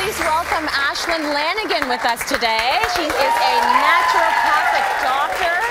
Please welcome Lanigan with us today. She is a naturopathic doctor.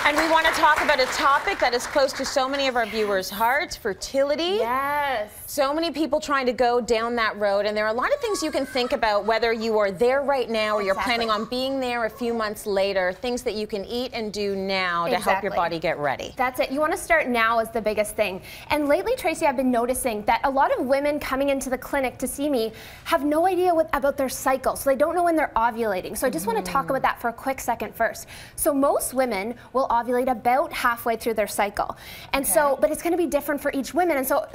And we want to talk about a topic that is close to so many of our viewers' hearts, fertility. Yes. So many people trying to go down that road, and there are a lot of things you can think about whether you are there right now or you're planning on being there a few months later, things that you can eat and do now to help your body get ready. That's it. You want to start now is the biggest thing. And lately, Tracy, I've been noticing that a lot of women coming into the clinic to see me have no idea about their cycle, so they don't know when they're ovulating. So I just want to talk about that for a quick second first. So most women will ovulate about halfway through their cycle. And so, but it's going to be different for each woman. And so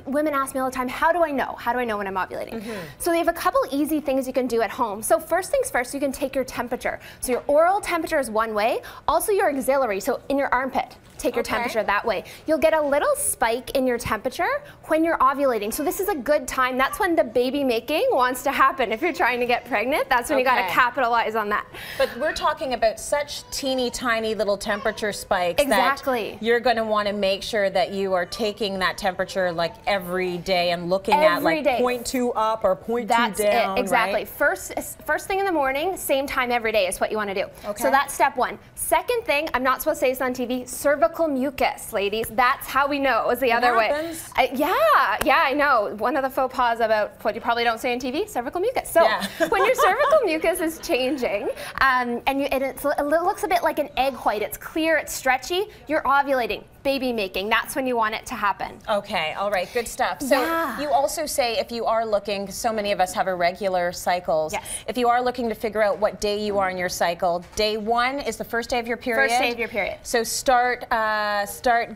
women ask me all the time, how do I know? How do I know when I'm ovulating? So they have a couple easy things you can do at home. So first things first, you can take your temperature. So your oral temperature is one way, also your axillary, so in your armpit. Take your temperature that way. You'll get a little spike in your temperature when you're ovulating. So this is a good time. That's when the baby making wants to happen. If you're trying to get pregnant, that's when you got to capitalize on that. But we're talking about such teeny tiny little temperature spikes that you're going to want to make sure that you are taking that temperature like every day and looking at like 0.2 up or 0.2 down. That's it, exactly. Right? First thing in the morning, same time every day is what you want to do. So that's step one. Second thing, I'm not supposed to say this on TV, cervical mucus, ladies. That's how we know, is the other way. Yeah, I know. One of the faux pas about what you probably don't say on TV, cervical mucus. So when your cervical mucus is changing, and it looks a bit like an egg white, it's clear, it's stretchy, you're ovulating. Baby making, that's when you want it to happen. Okay, all right, good stuff. So you also say if you are looking, so many of us have irregular cycles, if you are looking to figure out what day you are in your cycle, day one is the first day of your period? First day of your period. So start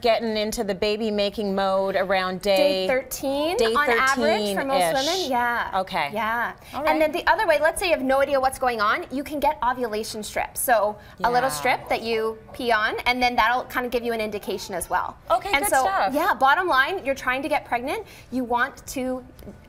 getting into the baby making mode around day 13 on average for most women. Yeah. Okay. Yeah. All right. And then the other way, let's say you have no idea what's going on, you can get ovulation strips. So a little strip that you pee on, and then that'll kind of give you an indication as well. Okay, and good so, stuff. Yeah, bottom line, you're trying to get pregnant, you want to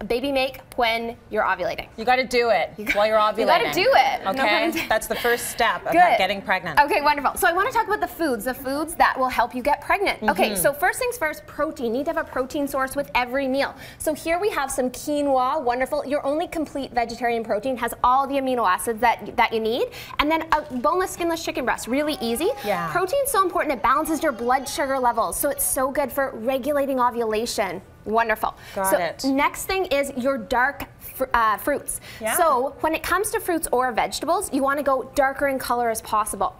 baby make when you're ovulating. You got to do it while you're ovulating. You got to do it. Okay, that's the first step of getting pregnant. Okay, wonderful. So I want to talk about the foods that will help you get pregnant. Okay, so first things first, protein. You need to have a protein source with every meal. So here we have some quinoa, wonderful. Your only complete vegetarian protein has all the amino acids that you need. And then a boneless, skinless chicken breast, really easy. Yeah. Protein's so important, it balances your blood sugar levels, so it's so good for regulating ovulation. Wonderful. Got it. Next thing is your dark fruits. Yeah. So when it comes to fruits or vegetables, you want to go darker in color as possible.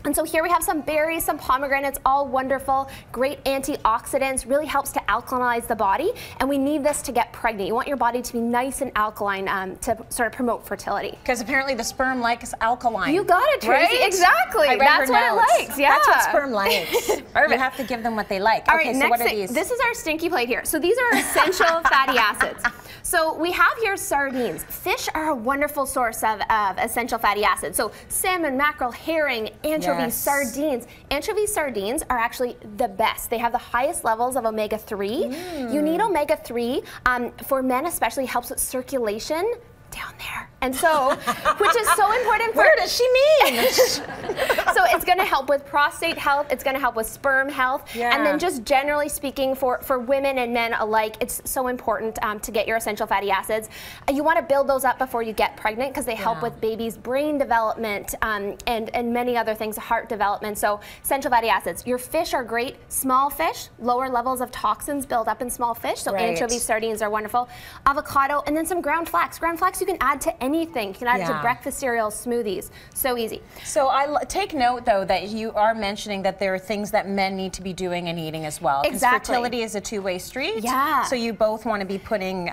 And so here we have some berries, some pomegranates, all wonderful, great antioxidants, really helps to alkalinize the body, and we need this to get pregnant. You want your body to be nice and alkaline to sort of promote fertility. Because apparently the sperm likes alkaline. You got it, Tracy. Right? Exactly. That's what it likes. Yeah. That's what sperm likes. You have to give them what they like. All okay, right, so next what are thing, these? This is our stinky plate here. So these are essential fatty acids. So we have here sardines. Fish are a wonderful source of essential fatty acids. So salmon, mackerel, herring, anchovies, sardines. Anchovy sardines are actually the best. They have the highest levels of omega-3. You need omega-3 for men, especially helps with circulation down there. And so, which is so important for— Where does she mean? So it's going to help with prostate health, it's going to help with sperm health, and then just generally speaking for women and men alike, it's so important to get your essential fatty acids. You want to build those up before you get pregnant because they help with baby's brain development and many other things, heart development. So essential fatty acids. Your fish are great. Small fish, lower levels of toxins build up in small fish, so anchovies, sardines are wonderful. Avocado, and then some ground flax. Ground flax you can add to anything. You can add it to breakfast cereals, smoothies. So easy. So I take note, though, that you are mentioning that there are things that men need to be doing and eating as well. Exactly. Fertility is a two-way street. Yeah. So you both want to be putting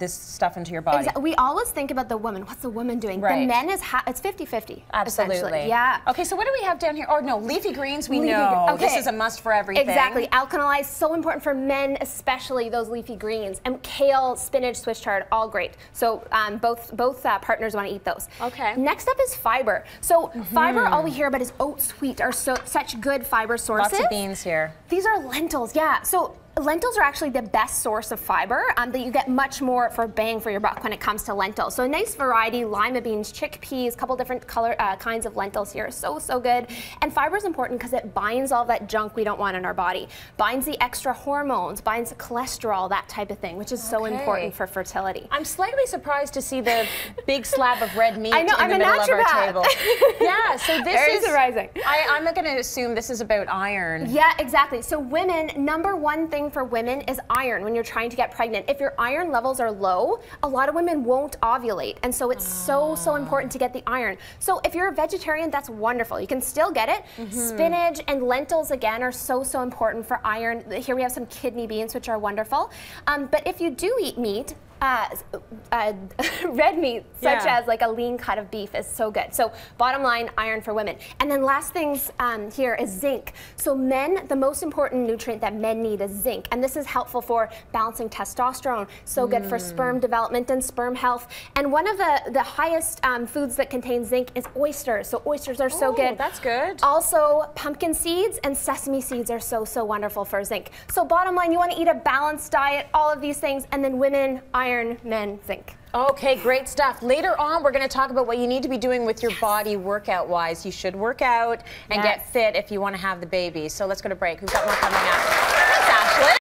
this stuff into your body. We always think about the woman. What's the woman doing? Right. The men is it's 50-50. Absolutely. Yeah. Okay, so what do we have down here? Oh, no, leafy greens we know. Okay. This is a must for everything. Exactly. Alkalize, so important for men, especially those leafy greens. And kale, spinach, Swiss chard, all great. So both partners want to eat those. Okay. Next up is fiber. So fiber, all we hear about is oat, wheat are such good fiber sources. Lots of beans here. These are lentils, yeah. So lentils are actually the best source of fiber, that you get much more for bang for your buck when it comes to lentils. So a nice variety, lima beans, chickpeas, a couple different kinds of lentils here. So good. And fiber is important because it binds all that junk we don't want in our body. Binds the extra hormones, binds the cholesterol, that type of thing, which is so important for fertility. I'm slightly surprised to see the big slab of red meat I know, in the middle of our table. Yeah, so this Very is surprising. I'm going to assume this is about iron. Yeah, exactly. So women, number one thing for women is iron when you're trying to get pregnant. If your iron levels are low, a lot of women won't ovulate. And so it's so important to get the iron. So if you're a vegetarian, that's wonderful. You can still get it. Spinach and lentils, again, are so important for iron. Here we have some kidney beans, which are wonderful. But if you do eat meat, red meat, such as like a lean cut of beef, is so good. So bottom line, iron for women. And then last things here is zinc. So men, the most important nutrient that men need is zinc. And this is helpful for balancing testosterone, so good for sperm development and sperm health. And one of the highest foods that contain zinc is oysters. So oysters are so good. That's good. Also, pumpkin seeds and sesame seeds are so wonderful for zinc. So bottom line, you want to eat a balanced diet, all of these things, and then women, iron, men, zinc. Okay, great stuff. Later on, we're going to talk about what you need to be doing with your body workout-wise. You should work out and get fit if you want to have the baby. So let's go to break. We've got more coming up. Thanks, Ashley.